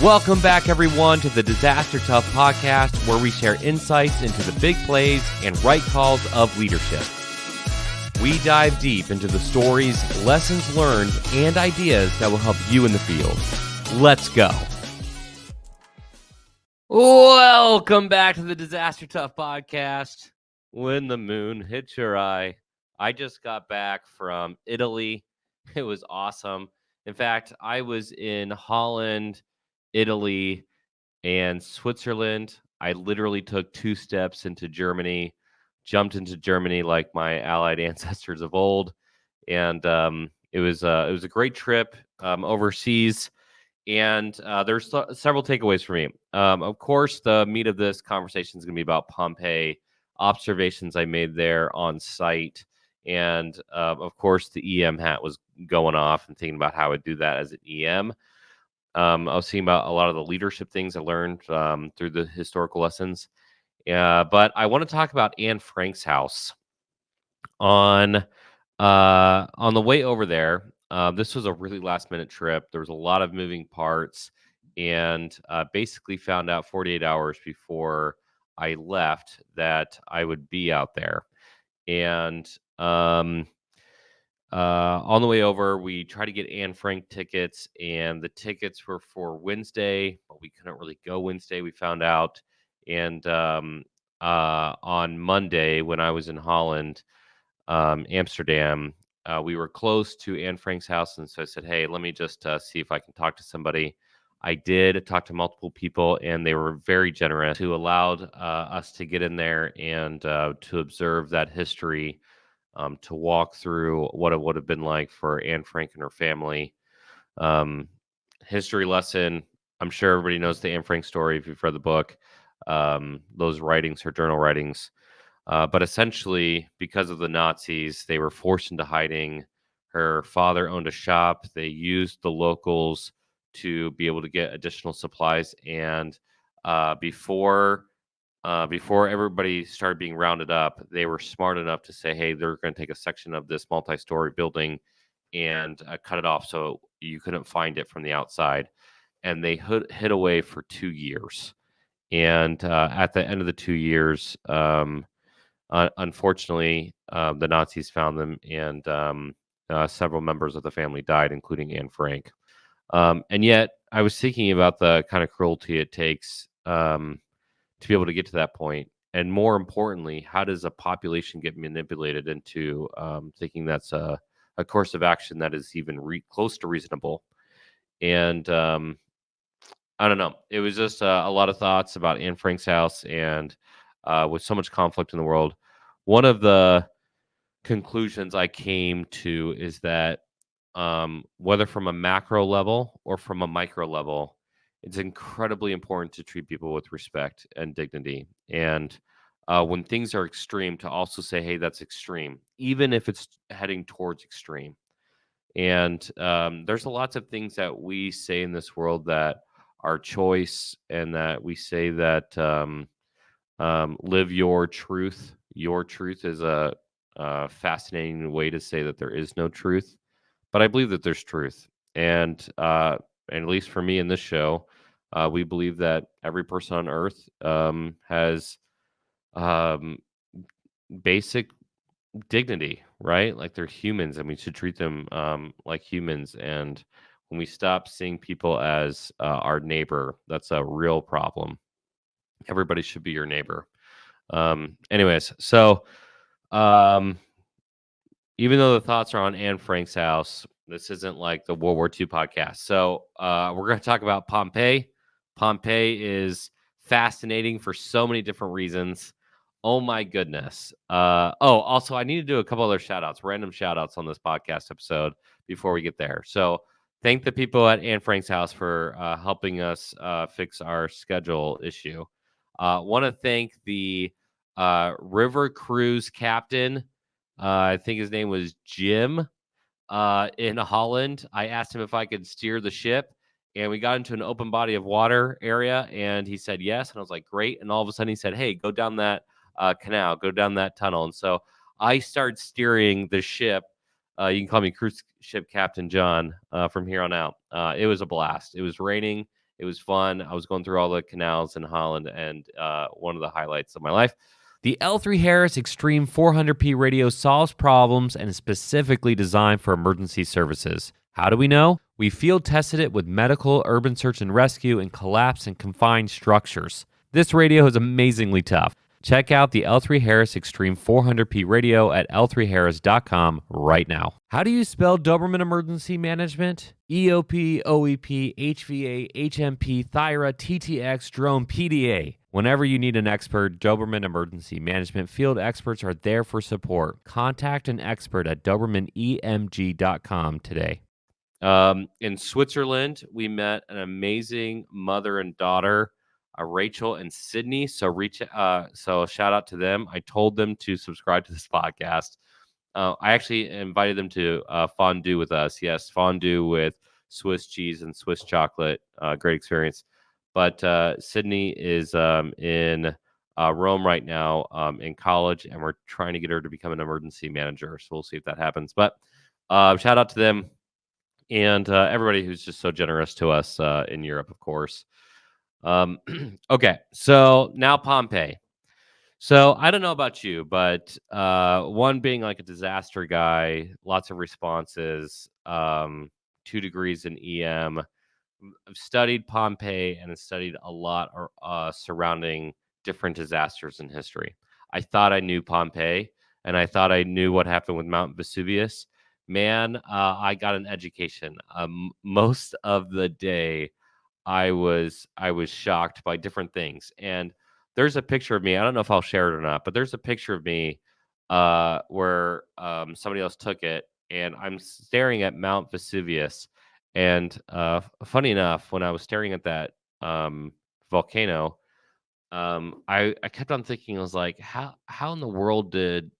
Welcome back, everyone, to the Disaster Tough podcast, where we share insights into the big plays and right calls of leadership. We dive deep into the stories, lessons learned, and ideas that will help you in the field. Let's go. Welcome back to the Disaster Tough podcast. When the moon hits your eye. I just got back from Italy. It was awesome. In fact, I was in Holland, Italy, and Switzerland. I literally took 2 steps into Germany, jumped into Germany like my Allied ancestors of old, and it was a great trip overseas. And there's several takeaways for me. Of course, the meat of this conversation is going to be about Pompeii, observations I made there on site, and of course, the EM hat was going off and thinking about how I would do that as an EM. I was thinking about a lot of the leadership things I learned through the historical lessons. But I want to talk about Anne Frank's house. On the way over there, this was a really last minute trip. There was a lot of moving parts, and basically found out 48 hours before I left that I would be out there. And on the way over, we tried to get Anne Frank tickets, and the tickets were for Wednesday, but we couldn't really go Wednesday, we found out. And on Monday, when I was in Holland, Amsterdam, we were close to Anne Frank's house, and so I said, hey, let me just see if I can talk to somebody. I did talk to multiple people, and they were very generous, who allowed us to get in there and to observe that history, to walk through what it would have been like for Anne Frank and her family. History lesson. I'm sure everybody knows the Anne Frank story if you've read the book. Those writings, her journal writings. But essentially, because of the Nazis, they were forced into hiding. Her father owned a shop. They used the locals to be able to get additional supplies. And before everybody started being rounded up, they were smart enough to say, hey, they're going to take a section of this multi-story building and cut it off so you couldn't find it from the outside. And they hid away for 2 years. And at the end of the 2 years, unfortunately, the Nazis found them, and several members of the family died, including Anne Frank. And yet, I was thinking about the kind of cruelty it takes to be able to get to that point. And more importantly, how does a population get manipulated into thinking that's a course of action that is even close to reasonable? And I don't know. It was just a lot of thoughts about Anne Frank's house, and with so much conflict in the world, one of the conclusions I came to is that whether from a macro level or from a micro level, it's incredibly important to treat people with respect and dignity. And when things are extreme, to also say, hey, that's extreme, even if it's heading towards extreme. And there's lots of things that we say in this world that are choice, and that we say that live your truth. Your truth is a fascinating way to say that there is no truth. But I believe that there's truth. And at least for me in this show, we believe that every person on earth has basic dignity, right? Like they're humans, and we should treat them like humans. And when we stop seeing people as our neighbor, that's a real problem. Everybody should be your neighbor. Anyways, so even though the thoughts are on Anne Frank's house, this isn't like the World War II podcast. So we're going to talk about Pompeii. Pompeii is fascinating for so many different reasons. Oh my goodness. Also, I need to do a couple other shout outs, random shout outs on this podcast episode before we get there. So thank the people at Anne Frank's house for helping us fix our schedule issue. Want to thank the river cruise captain. I think his name was Jim in Holland. I asked him if I could steer the ship, and we got into an open body of water area, and he said yes. And I was like, great. And all of a sudden he said, hey, go down that canal, go down that tunnel. And so I started steering the ship. You can call me cruise ship Captain John from here on out. It was a blast. It was raining. It was fun. I was going through all the canals in Holland, and one of the highlights of my life. The L3 Harris Extreme 400p radio solves problems and is specifically designed for emergency services. How do we know? We field tested it with medical, urban search and rescue, and collapse and confined structures. This radio is amazingly tough. Check out the L3 Harris Extreme 400p radio at l3harris.com right now. How do you spell Doberman Emergency Management? EOP, OEP, HVA, HMP, Thyra, TTX, Drone, PDA. Whenever you need an expert, Doberman Emergency Management field experts are there for support. Contact an expert at DobermanEMG.com today. In Switzerland, we met an amazing mother and daughter, Rachel and Sydney. So shout out to them. I told them to subscribe to this podcast. I actually invited them to fondue with us. Yes, fondue with Swiss cheese and Swiss chocolate. Great experience. But Sydney is in Rome right now in college, and we're trying to get her to become an emergency manager. So we'll see if that happens. But shout out to them and everybody who's just so generous to us in Europe, of course. Okay, so now Pompeii. So I don't know about you, but one being like a disaster guy, lots of responses, 2 degrees in EM. I've studied Pompeii and have studied a lot surrounding different disasters in history. I thought I knew Pompeii, and I thought I knew what happened with Mount Vesuvius. Man, I got an education. Most of the day, I was shocked by different things. And there's a picture of me. I don't know if I'll share it or not, but there's a picture of me where somebody else took it, and I'm staring at Mount Vesuvius. And funny enough, when I was staring at that volcano, I kept on thinking, I was like, how in the world did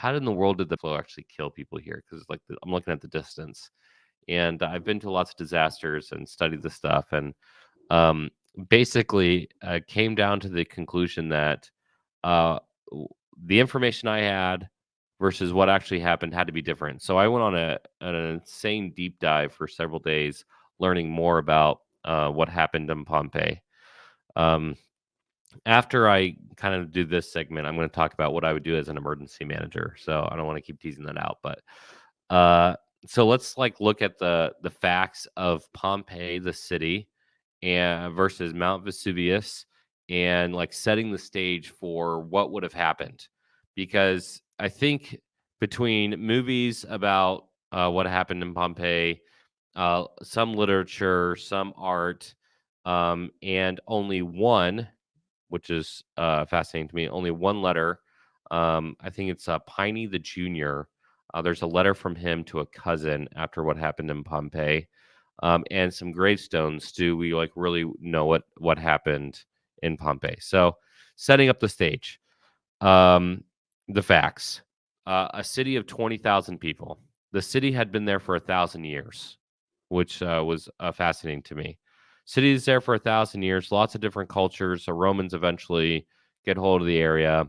the flow actually kill people here? Because like I'm looking at the distance, and I've been to lots of disasters and studied the stuff, and basically came down to the conclusion that the information I had versus what actually happened had to be different. So I went on an insane deep dive for several days, learning more about what happened in Pompeii. After I kind of do this segment, I'm going to talk about what I would do as an emergency manager. So I don't want to keep teasing that out, but so let's look at the facts of Pompeii, the city, and versus Mount Vesuvius, and setting the stage for what would have happened. Because I think between movies about what happened in Pompeii, some literature, some art, and only one, which is fascinating to me, only one letter. I think it's Piney the Junior. There's a letter from him to a cousin after what happened in Pompeii, and some gravestones. Do we really know what happened in Pompeii? So, setting up the stage, the facts: a city of 20,000 people. The city had been there for 1,000 years, which was fascinating to me. City is there for 1,000 years. Lots of different cultures. The Romans eventually get hold of the area,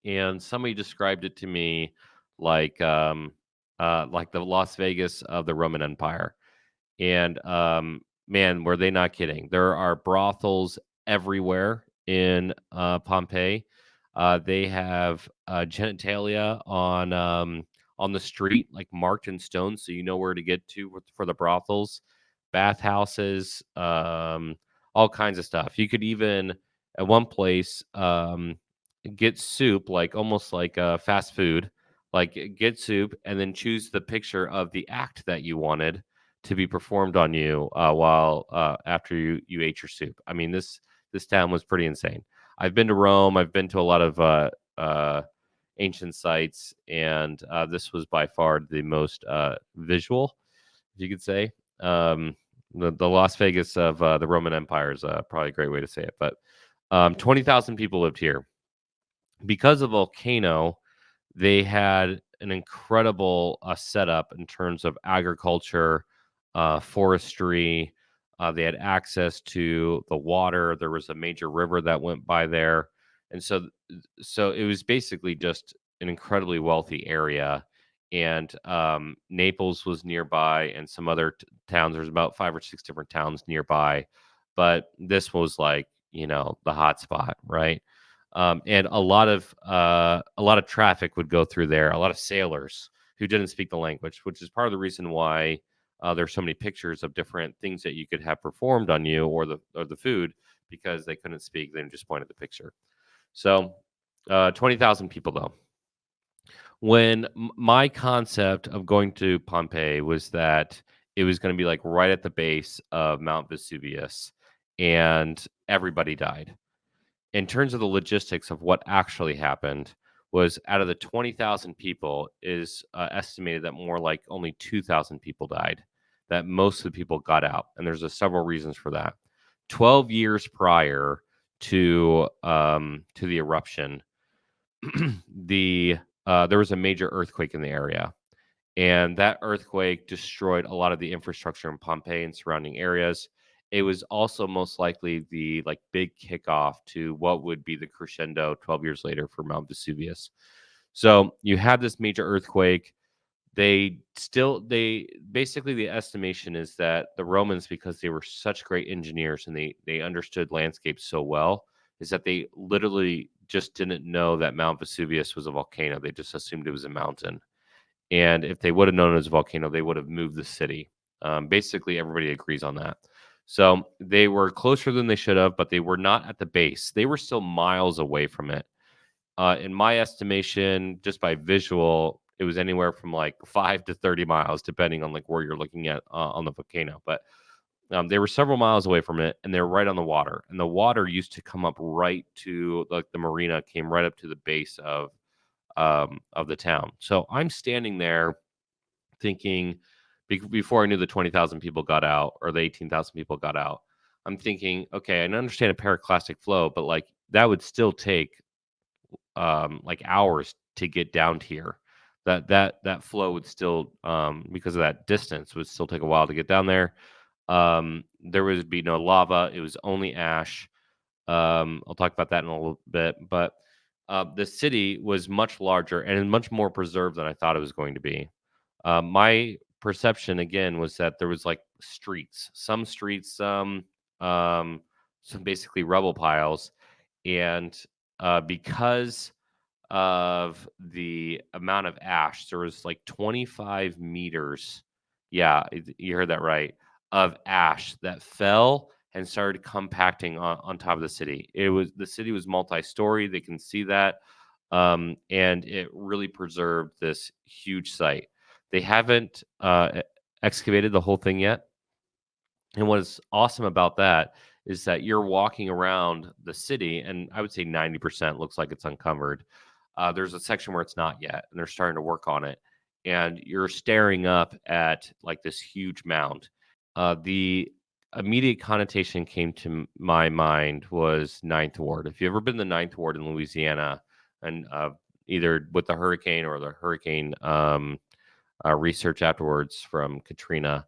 and somebody described it to me like the Las Vegas of the Roman Empire. And man, were they not kidding? There are brothels everywhere in Pompeii. They have genitalia on the street, marked in stone, so you know where to get to for the brothels, bathhouses, all kinds of stuff. You could even at one place get soup, almost like fast food, get soup and then choose the picture of the act that you wanted to be performed on you while after you ate your soup. I mean, this town was pretty insane. I've been to Rome. I've been to a lot of ancient sites, and this was by far the most visual, if you could say. The Las Vegas of the Roman Empire is probably a great way to say it. But 20,000 people lived here. Because of volcano, they had an incredible setup in terms of agriculture, forestry. They had access to the water. There was a major river that went by there, and so it was basically just an incredibly wealthy area. and Naples was nearby, and some other towns. There's about 5 or 6 different towns nearby, but this was like, the hot spot, right? And a lot of traffic would go through there. A lot of sailors who didn't speak the language, which is part of the reason why there's so many pictures of different things that you could have performed on you, or the food, because they couldn't speak. They just pointed the picture. So 20,000 people though. When my concept of going to Pompeii was that it was going to be like right at the base of Mount Vesuvius, and everybody died. In terms of the logistics of what actually happened, was out of the 20,000 people, is estimated that more like only 2,000 people died, that most of the people got out. And there's several reasons for that. 12 years prior to the eruption, there was a major earthquake in the area, and that earthquake destroyed a lot of the infrastructure in Pompeii and surrounding areas. It was also most likely the big kickoff to what would be the crescendo 12 years later for Mount Vesuvius. So you have this major earthquake. They basically, the estimation is that the Romans, because they were such great engineers and they understood landscapes so well, is that they literally just didn't know that Mount Vesuvius was a volcano. They just assumed it was a mountain. And if they would have known it was a volcano, they would have moved the city. Basically, everybody agrees on that. So they were closer than they should have, but they were not at the base. They were still miles away from it. In my estimation, just by visual, it was anywhere from like 5 to 30 miles, depending on where you're looking at on the volcano. But they were several miles away from it, and they're right on the water. And the water used to come up right to the marina, came right up to the base of the town. So I'm standing there thinking, before I knew the 20,000 people got out, or the 18,000 people got out, I'm thinking, okay, I understand a periclastic flow, but that would still take hours to get down here. That flow would still, because of that distance, would still take a while to get down there. There would be no lava. It was only ash. I'll talk about that in a little bit, but the city was much larger and much more preserved than I thought it was going to be. My perception again was that there was some streets, some basically rubble piles, and because of the amount of ash, there was 25 meters. Yeah, you heard that right. Of ash that fell and started compacting on top of the city was multi-story. They can see that. And it really preserved this huge site. They haven't excavated the whole thing yet. And what is awesome about that is that you're walking around the city, and I would say 90% looks like it's uncovered. There's a section where it's not yet, and they're starting to work on it. And you're staring up at this huge mound. The immediate connotation came to my mind was Ninth Ward. If you've ever been to the Ninth Ward in Louisiana, and either with the hurricane or the hurricane research afterwards from Katrina,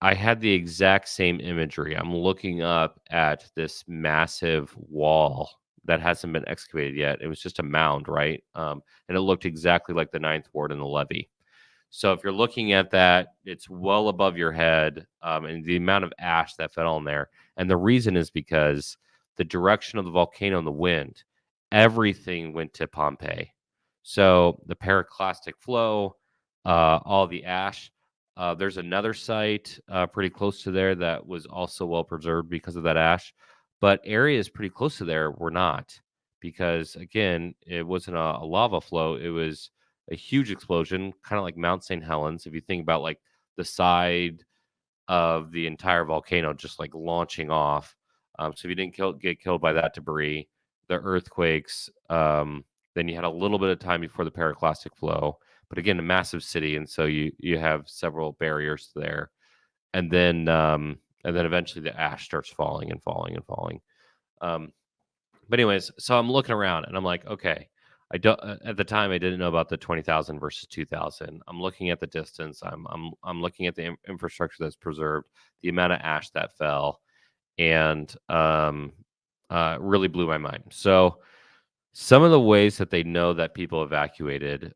I had the exact same imagery. I'm looking up at this massive wall that hasn't been excavated yet. It was just a mound, right? And it looked exactly like the Ninth Ward and the levee. So if you're looking at that, it's well above your head, and the amount of ash that fell on there. And the reason is because the direction of the volcano and the wind, everything went to Pompeii. So the periclastic flow, all the ash. There's another site pretty close to there that was also well preserved because of that ash, but areas pretty close to there were not, because again, it wasn't a lava flow. It was a huge explosion, kind of like Mount St. Helens. If you think about the side of the entire volcano just launching off. So if you didn't get killed by that debris, the earthquakes, then you had a little bit of time before the periclastic flow. But again, a massive city, and so you have several barriers there, and then eventually the ash starts falling and falling and falling. But anyways, so I'm looking around and I'm like, okay, I don't. At the time, I didn't know about the 20,000 versus 2,000. I'm looking at the distance. I'm looking at the infrastructure that's preserved, the amount of ash that fell, and really blew my mind. So some of the ways that they know that people evacuated,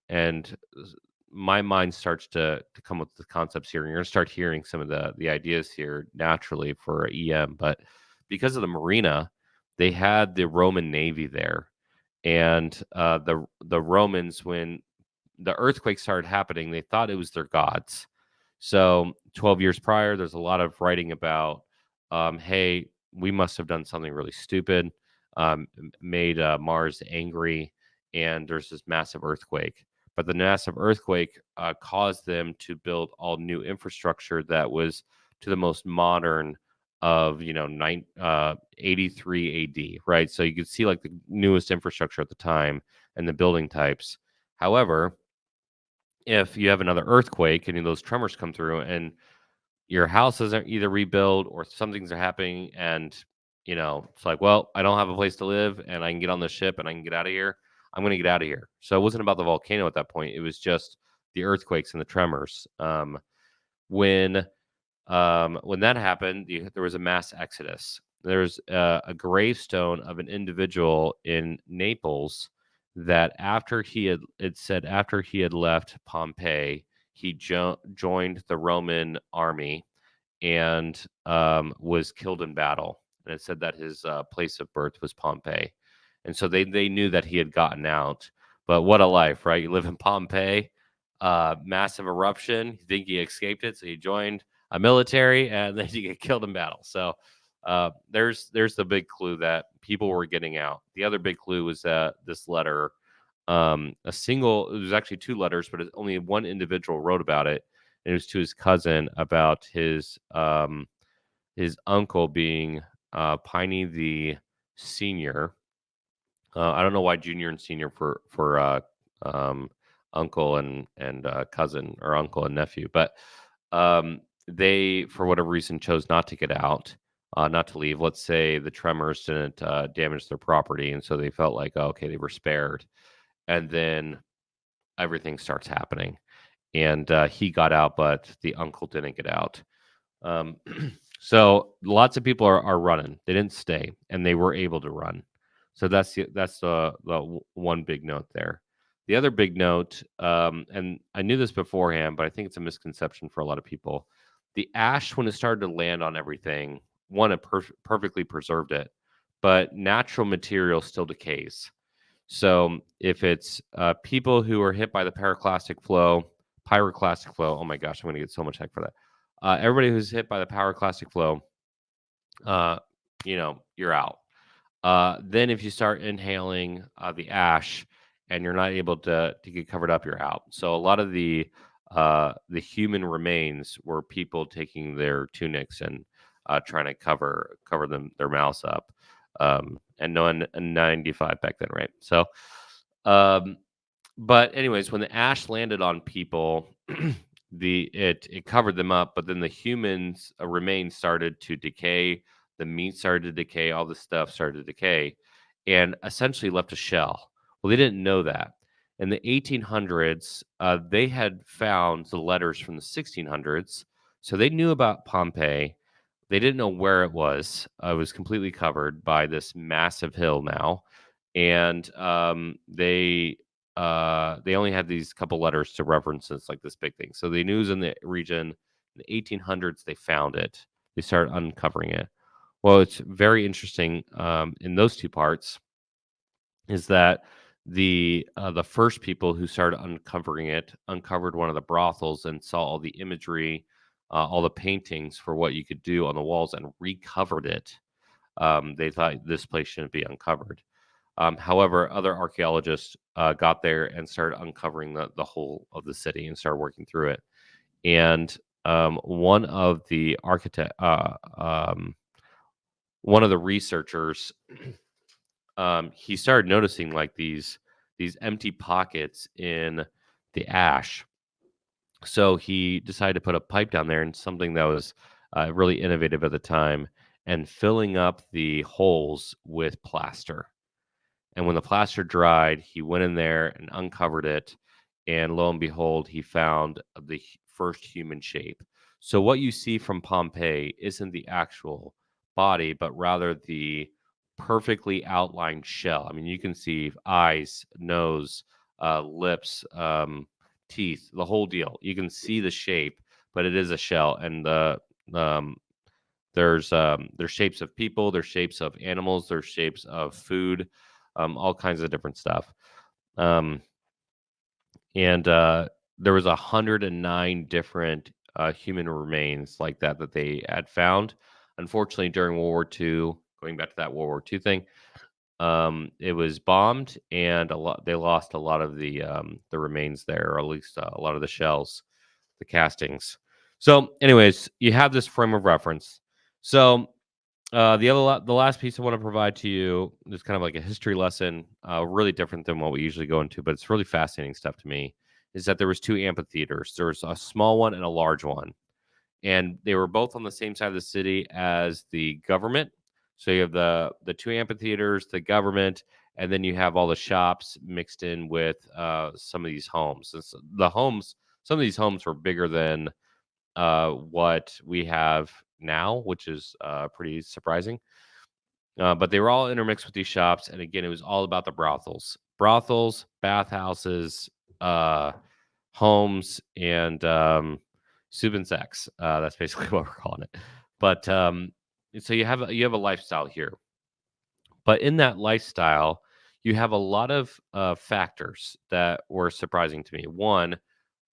and my mind starts to come up with the concepts here, and you're gonna start hearing some of the ideas here naturally for EM. But because of the marina, they had the Roman Navy there, and the Romans, when the earthquake started happening, they thought it was their gods. So 12 years prior, there's a lot of writing about, hey, we must have done something really stupid, made Mars angry, and there's this massive earthquake. But the massive earthquake caused them to build all new infrastructure that was to the most modern of 83 AD, right? So you could see like the newest infrastructure at the time and the building types. However, if you have another earthquake and those tremors come through and your house isn't either rebuilt or something's happening, and it's like, well, I don't have a place to live and I can get on the ship and I can get out of here, I'm going to get out of here. So it wasn't about the volcano at that point, it was just the earthquakes and the tremors. When when that happened, there was a mass exodus. There's a gravestone of an individual in Naples that after he had left Pompeii, he joined the Roman army and was killed in battle. And it said that his place of birth was Pompeii. And so they knew that he had gotten out. But what a life, right? You live in Pompeii, massive eruption. You think he escaped it, so he joined a military, and then you get killed in battle. So there's the big clue that people were getting out. The other big clue was that this letter, it was actually two letters, but only one individual wrote about it. And it was to his cousin about his uncle being Piney the senior. I don't know why junior and senior for uncle and cousin, or uncle and nephew, but they, for whatever reason, chose not to get out, not to leave. Let's say the tremors didn't damage their property, and so they felt like, oh, okay, they were spared. And then everything starts happening, and he got out, but the uncle didn't get out. Um, so lots of people are running. They didn't stay, and they were able to run. So that's the one big note there. The other big note, and I knew this beforehand, but I think it's a misconception for a lot of people. The ash, when it started to land on everything, one, it perfectly preserved it, but natural material still decays. So if it's people who are hit by the pyroclastic flow, oh my gosh, I'm going to get so much heck for that. Everybody who's hit by the pyroclastic flow, you're out. Then if you start inhaling the ash and you're not able to get covered up, you're out. So a lot of the human remains were people taking their tunics and trying to cover their mouths up. And no N95 back then, right? So, but anyways, when the ash landed on people, it covered them up, but then the humans remains started to decay. The meat started to decay. All the stuff started to decay, and essentially left a shell. Well, they didn't know that. In the 1800s, they had found the letters from the 1600s, so they knew about Pompeii. They didn't know where it was. It was completely covered by this massive hill now, and they only had these couple letters to reference this, like this big thing. So they knew it was in the region. In the 1800s, they found it. They started uncovering it. Well, it's very interesting in those two parts is that the first people who started uncovering it uncovered one of the brothels and saw all the imagery, all the paintings for what you could do on the walls, and recovered it. They thought this place shouldn't be uncovered. However, other archaeologists got there and started uncovering the whole of the city and started working through it. And one of the one of the researchers, he started noticing like these empty pockets in the ash. So he decided to put a pipe down there, and something that was really innovative at the time, and filling up the holes with plaster. And when the plaster dried, he went in there and uncovered it. And lo and behold, he found the first human shape. So what you see from Pompeii isn't the actual body, but rather the perfectly outlined shell. I mean, you can see eyes, nose, lips, teeth, the whole deal. You can see the shape, but it is a shell, and um, there's shapes of people, there's shapes of animals, there's shapes of food, all kinds of different stuff. Um, and there was 109 different human remains like that they had found. Unfortunately, during World War II, going back to that World War II thing, it was bombed, and they lost a lot of the remains there, or at least a lot of the shells, the castings. So, anyways, you have this frame of reference. So, the last piece I want to provide to you is kind of like a history lesson, really different than what we usually go into, but it's really fascinating stuff to me. Is that there was two amphitheaters? There was a small one and a large one, and they were both on the same side of the city as the government. So you have the two amphitheaters, the government, and then you have all the shops mixed in with some of these homes. And so the homes, some of these homes were bigger than what we have now, which is pretty surprising. But they were all intermixed with these shops, and again, it was all about the brothels, bathhouses, uh, homes, and soup and sex. That's basically what we're calling it. But so you have a lifestyle here, but in that lifestyle, you have a lot of factors that were surprising to me. One,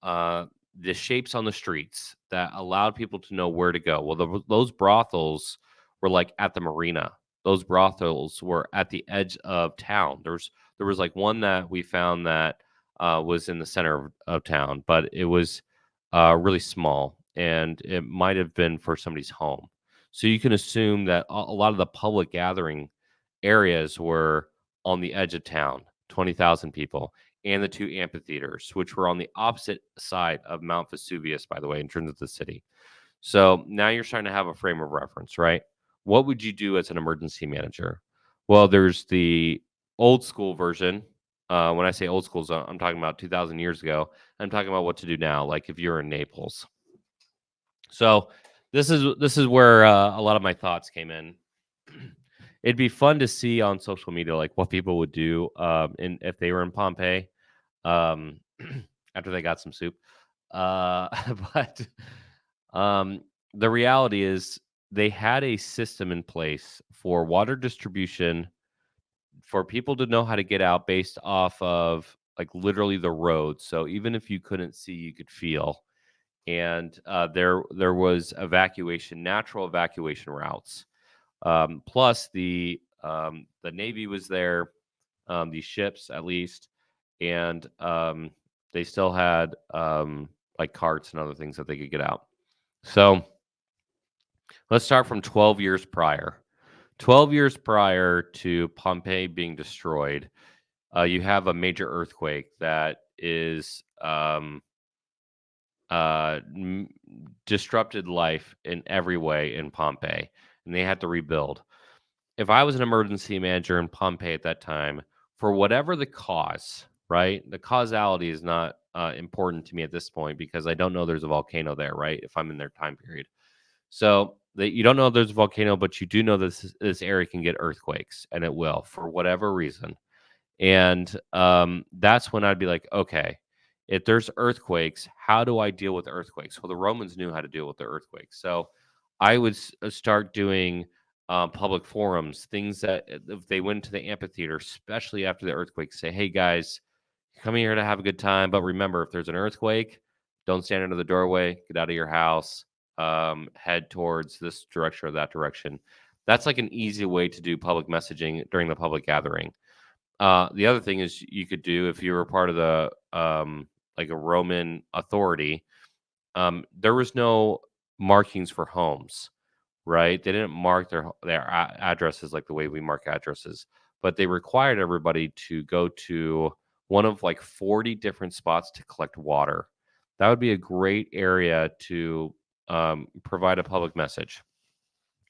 uh, the shapes on the streets that allowed people to know where to go. Well, those brothels were like at the marina. Those brothels were at the edge of town. There was like one that we found that was in the center of town, but it was really small, and it might have been for somebody's home. So you can assume that a lot of the public gathering areas were on the edge of town, 20,000 people, and the two amphitheaters, which were on the opposite side of Mount Vesuvius, by the way, in terms of the city. So now you're starting to have a frame of reference, right? What would you do as an emergency manager? Well, there's the old school version. When I say old school, I'm talking about 2,000 years ago. I'm talking about what to do now, like if you're in Naples. So this is where a lot of my thoughts came in. It'd be fun to see on social media like what people would do in if they were in Pompeii um, after they got some soup. Uh, but um, the reality is they had a system in place for water distribution for people to know how to get out based off of like literally the road. So even if you couldn't see, you could feel. And there was evacuation, natural evacuation routes. Plus the Navy was there, these ships at least, and they still had like carts and other things that they could get out. So let's start from 12 years prior. 12 years prior to Pompeii being destroyed, you have a major earthquake that is disrupted life in every way in Pompeii, and they had to rebuild. If I was an emergency manager in Pompeii at that time, for whatever the cause, right? The causality is not important to me at this point because I don't know there's a volcano there, right? If I'm in their time period. So that you don't know there's a volcano, but you do know this area can get earthquakes, and it will for whatever reason. And that's when I'd be like, okay, if there's earthquakes, how do I deal with earthquakes? Well, the Romans knew how to deal with the earthquakes. So I would start doing public forums, things that if they went to the amphitheater, especially after the earthquake, say, hey guys, come here to have a good time. But remember, if there's an earthquake, don't stand under the doorway, get out of your house, head towards this direction or that direction. That's like an easy way to do public messaging during the public gathering. The other thing is you could do if you were part of the like a Roman authority, there was no markings for homes, right? They didn't mark their addresses like the way we mark addresses, but they required everybody to go to one of like 40 different spots to collect water. That would be a great area to provide a public message.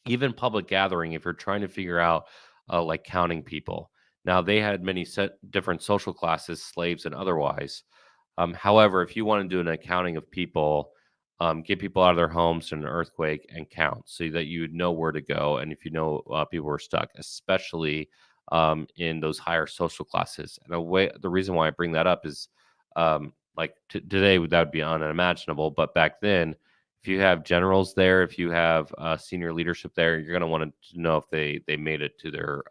Even public gathering, if you're trying to figure out like counting people. Now they had many different social classes, slaves and otherwise. However, if you want to do an accounting of people, get people out of their homes in an earthquake and count so that you would know where to go. And if you know people were stuck, especially in those higher social classes. And the reason why I bring that up is like today that would be unimaginable, but back then, if you have generals there, if you have senior leadership there, you're going to want to know if they made it to their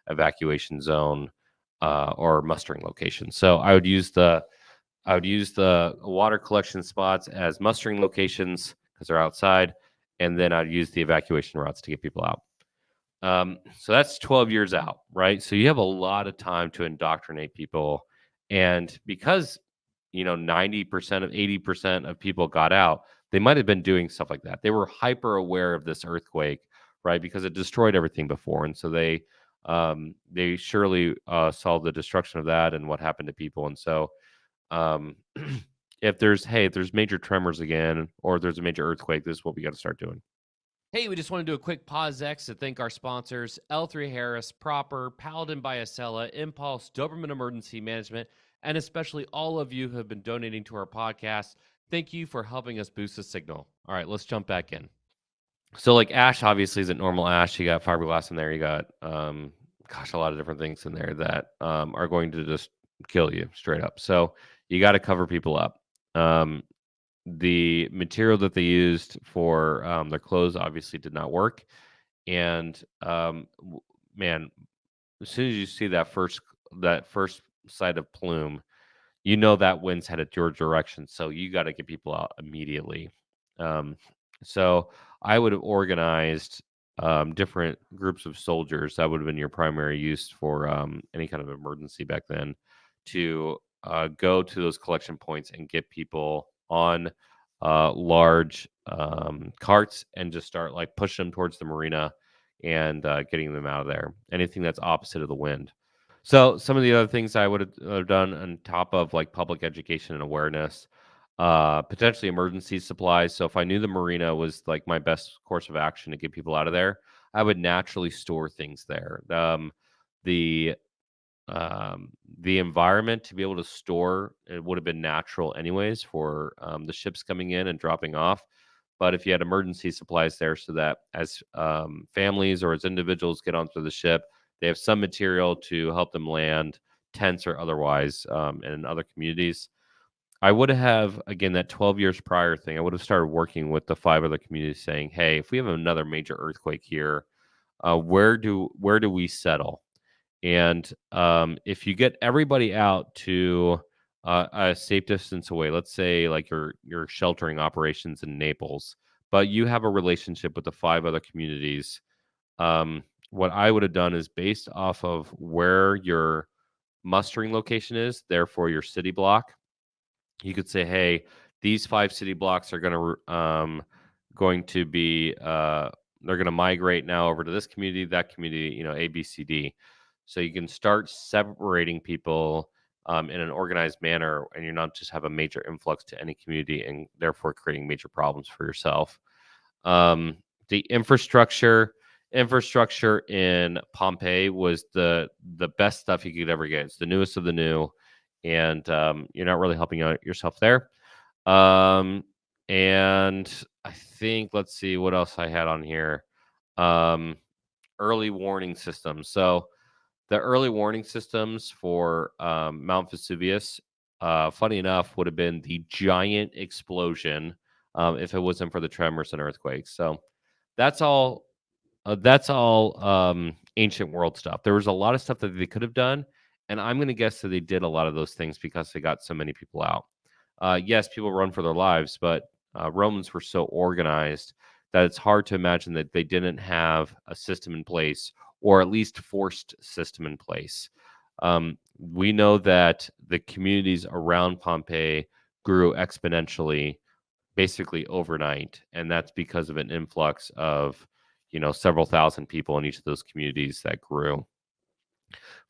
evacuation zone or mustering location. So I would use the water collection spots as mustering locations because they're outside, and then I'd use the evacuation routes to get people out. So that's 12 years out, right? So you have a lot of time to indoctrinate people. And because, 90% of 80% of people got out, they might have been doing stuff like that. They were hyper aware of this earthquake, right? Because it destroyed everything before. And so they surely saw the destruction of that and what happened to people. And so um, if there's major tremors again, or if there's a major earthquake, this is what we got to start doing. Hey, we just want to do a quick pause X to thank our sponsors, L3 Harris, Proper, Paladin Biocella, Impulse, Doberman Emergency Management, and especially all of you who have been donating to our podcast. Thank you for helping us boost the signal. All right, let's jump back in. So like ash obviously isn't normal ash. You got fiberglass in there. You got a lot of different things in there that are going to just kill you straight up. So you got to cover people up. The material that they used for their clothes obviously did not work. And man, as soon as you see that first sight of plume, you know that wind's headed your direction. So you got to get people out immediately. Um, so I would have organized different groups of soldiers. That would have been your primary use for any kind of emergency back then, to go to those collection points and get people on large carts and just start like pushing them towards the marina and getting them out of there. Anything that's opposite of the wind. So some of the other things I would have done on top of like public education and awareness, potentially emergency supplies. So if I knew the marina was like my best course of action to get people out of there, I would naturally store things there. The the environment to be able to store it would have been natural anyways for the ships coming in and dropping off. But if you had emergency supplies there, so that as families or as individuals get onto the ship, they have some material to help them land, tents or otherwise, and in other communities. I would have, again, that 12 years prior thing, I would have started working with the 5 other communities saying, hey, if we have another major earthquake here, where do we settle? And if you get everybody out to a safe distance away, let's say like your sheltering operations in Naples, but you have a relationship with the 5 other communities, what I would have done is based off of where your mustering location is, therefore your city block, you could say, hey, these 5 city blocks are going to be they're going to migrate now over to this community, that community, A, B, C, D. So you can start separating people in an organized manner, and you're not just have a major influx to any community, and therefore creating major problems for yourself. The infrastructure in Pompeii was the best stuff you could ever get. It's the newest of the new, and you're not really helping out yourself there. Um, and I think, let's see what else I had on here. Um, Early warning systems. So the early warning systems for Mount Vesuvius, funny enough, would have been the giant explosion if it wasn't for the tremors and earthquakes. So that's all. That's all ancient world stuff. There was a lot of stuff that they could have done, and I'm going to guess that they did a lot of those things because they got so many people out. Yes, people run for their lives, but Romans were so organized that it's hard to imagine that they didn't have a system in place, or at least forced system in place. We know that the communities around Pompeii grew exponentially, basically overnight, and that's because of an influx of several thousand people in each of those communities that grew.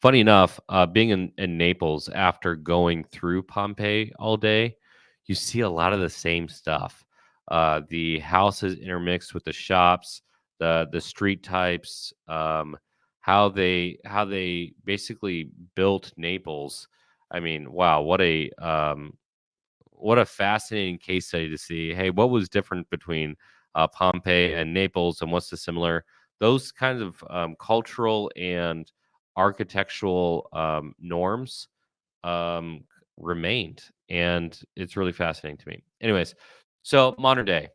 Funny enough, being in Naples after going through Pompeii all day, you see a lot of the same stuff. The houses intermixed with the shops, the street types, how they basically built Naples. I mean, wow, what a fascinating case study to see. Hey, what was different between Pompeii and Naples, and what's the similar? Those kinds of cultural and architectural norms um, remained, and it's really fascinating to me. Anyways, so modern day.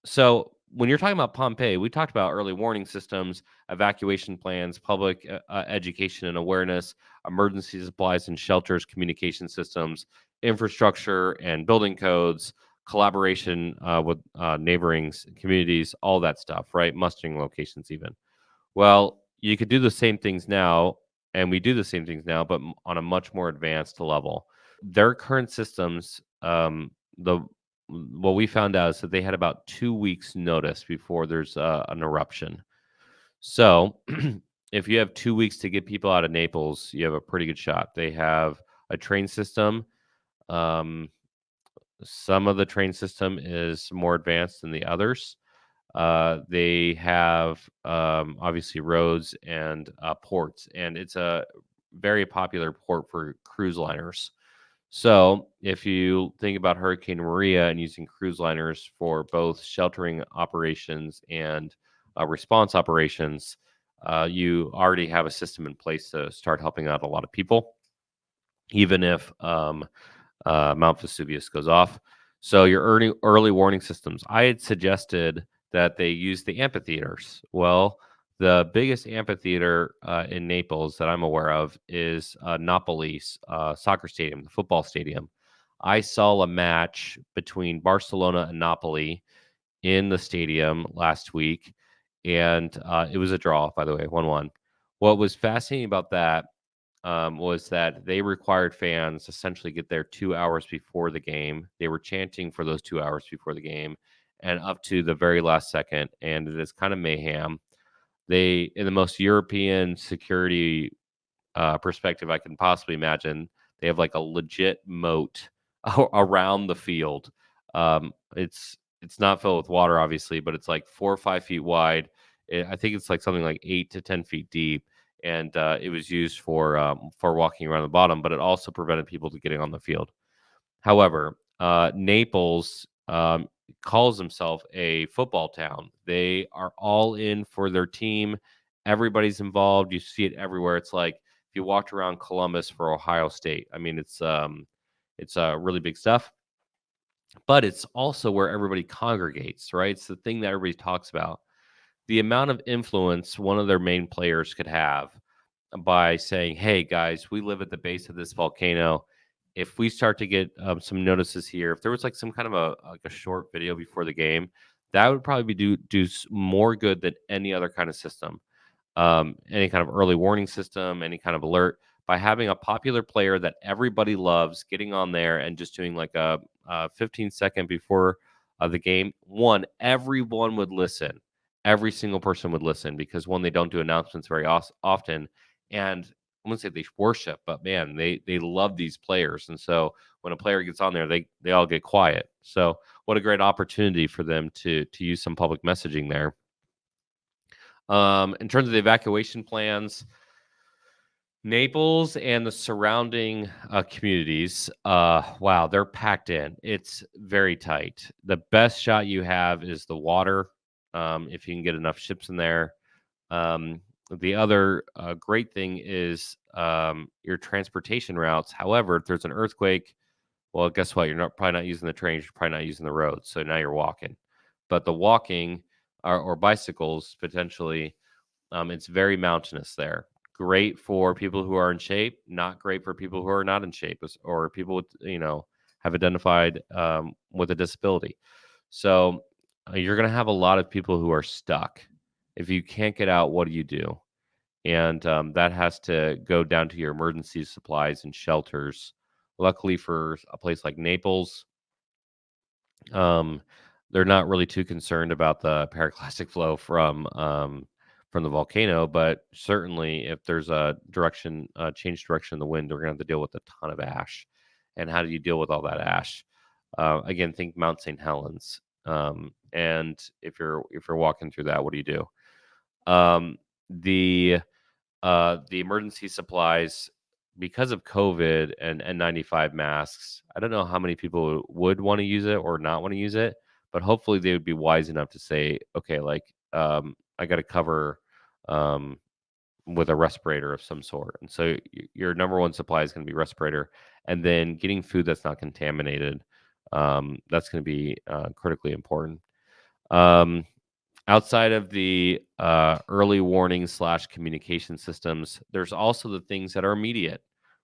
So when you're talking about Pompeii, we talked about early warning systems, evacuation plans, public education and awareness, emergency supplies and shelters, communication systems, infrastructure and building codes, collaboration with neighboring communities, all that stuff, right? Mustering locations, even. Well, you could do the same things now, and we do the same things now, but on a much more advanced level. Their current systems, the what we found out is that they had about 2 weeks notice before there's an eruption. So, if you have 2 weeks to get people out of Naples, you have a pretty good shot. They have a train system. Um, some of the train system is more advanced than the others. They have obviously roads and ports, and it's a very popular port for cruise liners. So, if you think about Hurricane Maria and using cruise liners for both sheltering operations and response operations, you already have a system in place to start helping out a lot of people, even if Mount Vesuvius goes off. So your early warning systems. I had suggested that they use the amphitheaters. Well, the biggest amphitheater in Naples that I'm aware of is Napoli's soccer stadium, the football stadium. I saw a match between Barcelona and Napoli in the stadium last week, and it was a draw, by the way, 1-1. What was fascinating about that was that they required fans essentially get there 2 hours before the game. They were chanting for those 2 hours before the game and up to the very last second. And it is kind of mayhem. They, in the most European security perspective I can possibly imagine, they have like a legit moat around the field. It's not filled with water, obviously, but it's like 4 or 5 feet wide. I think it's like something like 8 to 10 feet deep, and it was used for walking around the bottom, but it also prevented people to getting on the field. However, Naples calls himself a football town. They are all in for their team. Everybody's involved. You see it everywhere. It's like if you walked around Columbus for Ohio State. I mean, it's really big stuff. But it's also where everybody congregates, right? It's the thing that everybody talks about. The amount of influence one of their main players could have by saying, "Hey guys, we live at the base of this volcano. If we start to get some notices here, if there was like some kind of a short video before the game, that would probably do more good than any other kind of system, any kind of early warning system, any kind of alert. By having a popular player that everybody loves, getting on there and just doing like a 15-second before the game, one, everyone would listen. Every single person would listen because one, they don't do announcements very often, and I wouldn't say they worship, but man, they love these players, and so when a player gets on there, they all get quiet. So what a great opportunity for them to use some public messaging there. In terms of the evacuation plans, Naples and the surrounding communities, wow, they're packed in. It's very tight. The best shot you have is the water, if you can get enough ships in there. The other great thing is your transportation routes. However, if there's an earthquake, well, guess what? You're probably not using the trains. You're probably not using the roads. So now you're walking. But the walking or bicycles potentially, it's very mountainous there. Great for people who are in shape. Not great for people who are not in shape or people with have identified with a disability. So you're going to have a lot of people who are stuck. If you can't get out, what do you do? And that has to go down to your emergency supplies and shelters. Luckily for a place like Naples, um, they're not really too concerned about the pyroclastic flow from the volcano, but certainly if there's a change direction in the wind, we're going to have to deal with a ton of ash. And how do you deal with all that ash? Again, think Mount St. Helens. And if you're walking through that, what do you do? Um, the emergency supplies, because of COVID and N95 masks, I don't know how many people would want to use it or not want to use it, but hopefully they would be wise enough to say, okay, like I got to cover um, with a respirator of some sort. And so your number one supply is going to be respirator, and then getting food that's not contaminated. That's going to be critically important. Um, Outside of the early warning / communication systems, there's also the things that are immediate,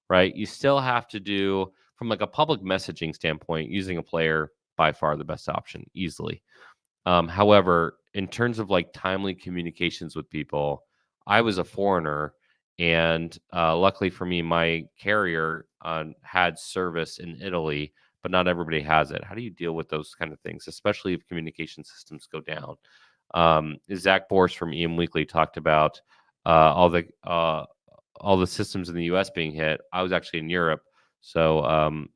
right? You still have to do, from like a public messaging standpoint, using a player by far the best option, easily. However, in terms of like timely communications with people, I was a foreigner, and luckily for me, my carrier had service in Italy, but not everybody has it. How do you deal with those kind of things, especially if communication systems go down? Zach Bors from EM Weekly talked about all the systems in the U.S. being hit. I was actually in Europe, so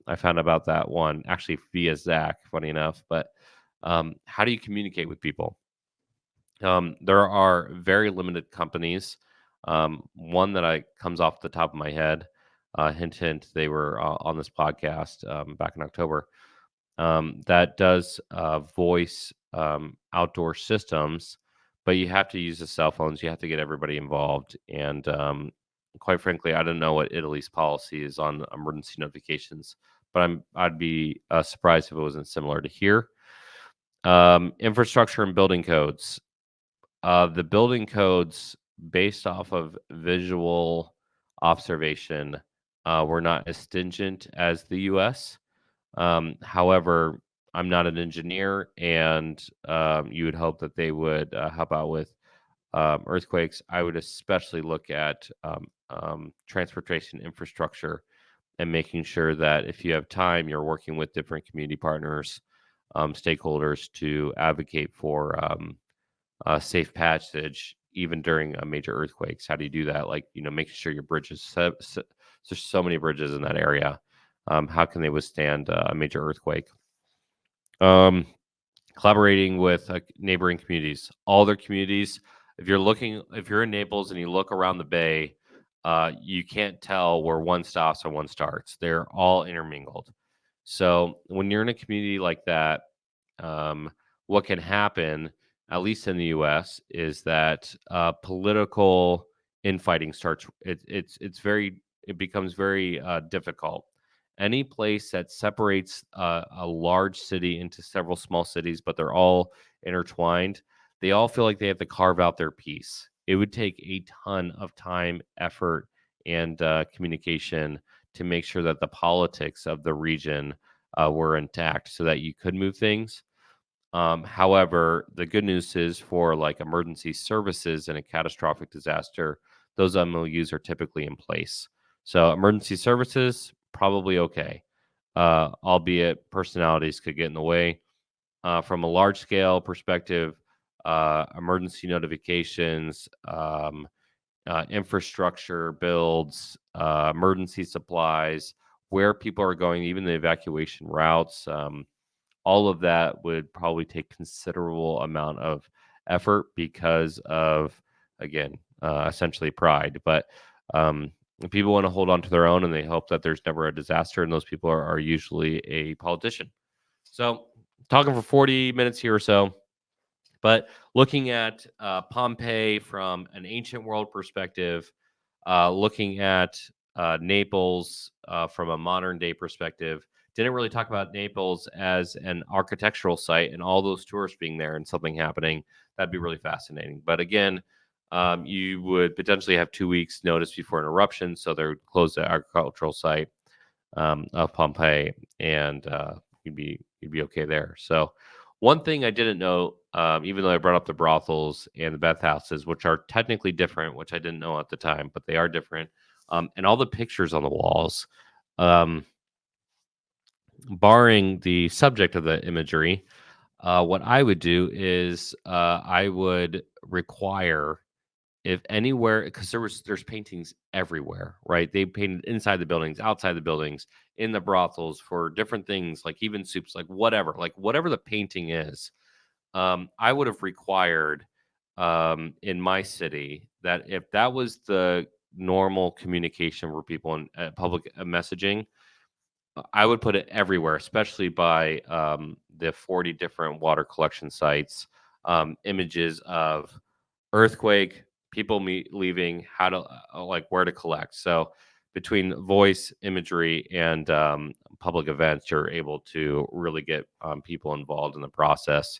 I found out about that one actually via Zach. Funny enough, but how do you communicate with people? There are very limited companies. One that comes off the top of my head. Hint, hint. They were on this podcast back in October. That does voice outdoor systems, but you have to use the cell phones. You have to get everybody involved. And quite frankly, I don't know what Italy's policy is on emergency notifications, but I'd be surprised if it wasn't similar to here. Infrastructure and building codes. The building codes, based off of visual observation, were not as stringent as the U.S. However, I'm not an engineer, and you would hope that they would help out with earthquakes. I would especially look at transportation infrastructure and making sure that if you have time, you're working with different community partners, stakeholders to advocate for safe passage even during a major earthquakes. How do you do that? Like, making sure your bridges. There's so many bridges in that area. How can they withstand a major earthquake? Collaborating with neighboring communities, all their communities. If you're in Naples and you look around the bay, you can't tell where one stops or one starts. They're all intermingled. So when you're in a community like that, what can happen, at least in the U.S., is that political infighting starts. It becomes very difficult. Any place that separates a large city into several small cities, but they're all intertwined, they all feel like they have to carve out their piece. It would take a ton of time, effort, and communication to make sure that the politics of the region were intact so that you could move things. However, the good news is for like emergency services in a catastrophic disaster, those MOUs are typically in place. So emergency services, probably okay, albeit personalities could get in the way. From a large scale perspective, emergency notifications, infrastructure builds, emergency supplies, where people are going, even the evacuation routes. All of that would probably take considerable amount of effort because of, again, essentially pride. But people want to hold on to their own, and they hope that there's never a disaster, and those people are usually a politician. So talking for 40 minutes here or so, but looking at Pompeii from an ancient world perspective, looking at Naples from a modern day perspective. Didn't really talk about Naples as an architectural site and all those tourists being there and something happening. That'd be really fascinating. But again, you would potentially have 2 weeks notice before an eruption, so they would close the agricultural site of Pompeii, and you'd be okay there. So one thing I didn't know, even though I brought up the brothels and the bathhouses, which are technically different, which I didn't know at the time, but they are different, and all the pictures on the walls, barring the subject of the imagery, what I would do is I would require, if anywhere, because there's paintings everywhere, right? They painted inside the buildings, outside the buildings, in the brothels for different things, like even soups, like whatever the painting is. I would have required in my city that if that was the normal communication for people in public messaging, I would put it everywhere, especially by the 40 different water collection sites, images of earthquake, people leaving, how to like where to collect. So between voice, imagery, and public events, you're able to really get people involved in the process,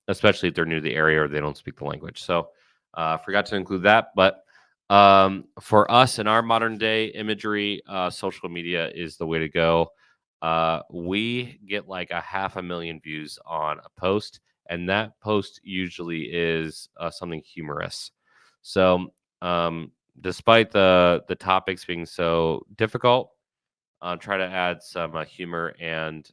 especially if they're new to the area or they don't speak the language. So forgot to include that, but for us in our modern day imagery, social media is the way to go. We get like 500,000 views on a post, and that post usually is something humorous. So, despite the topics being so difficult, try to add some humor and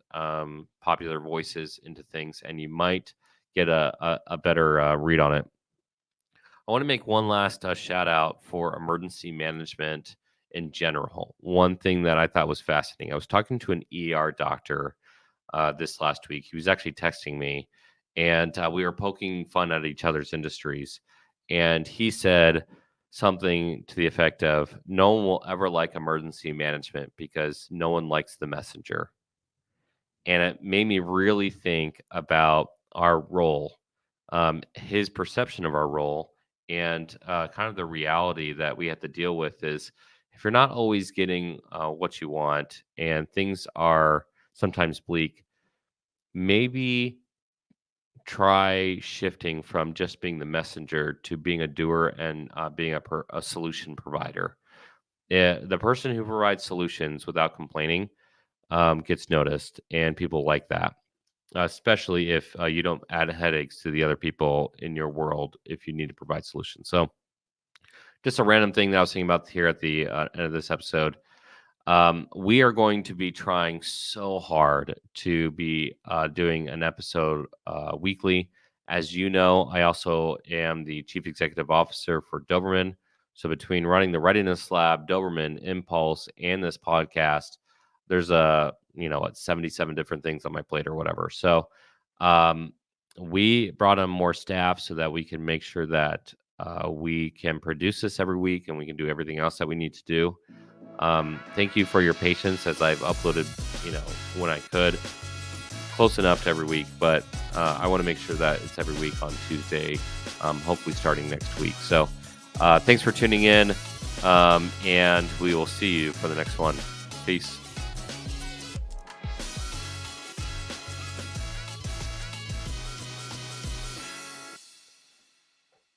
popular voices into things, and you might get a better read on it. I want to make one last shout out for emergency management in general. One thing that I thought was fascinating. I was talking to an ER doctor this last week. He was actually texting me, and we were poking fun at each other's industries. And he said something to the effect of, "No one will ever like emergency management because no one likes the messenger." And it made me really think about our role, his perception of our role, and kind of the reality that we have to deal with is if you're not always getting what you want and things are sometimes bleak, maybe try shifting from just being the messenger to being a doer and being a solution provider. The person who provides solutions without complaining gets noticed, and people like that, especially if you don't add headaches to the other people in your world if you need to provide solutions. So, just a random thing that I was thinking about here at the end of this episode. We are going to be trying so hard to be doing an episode weekly. As you know, I also am the chief executive officer for Doberman. So between running the Readiness Lab, Doberman, Impulse, and this podcast, there's 77 different things on my plate or whatever. So we brought on more staff so that we can make sure that we can produce this every week and we can do everything else that we need to do. Thank you for your patience as I've uploaded, when I could, close enough to every week, but I want to make sure that it's every week on Tuesday, hopefully starting next week. So thanks for tuning in, and we will see you for the next one. Peace.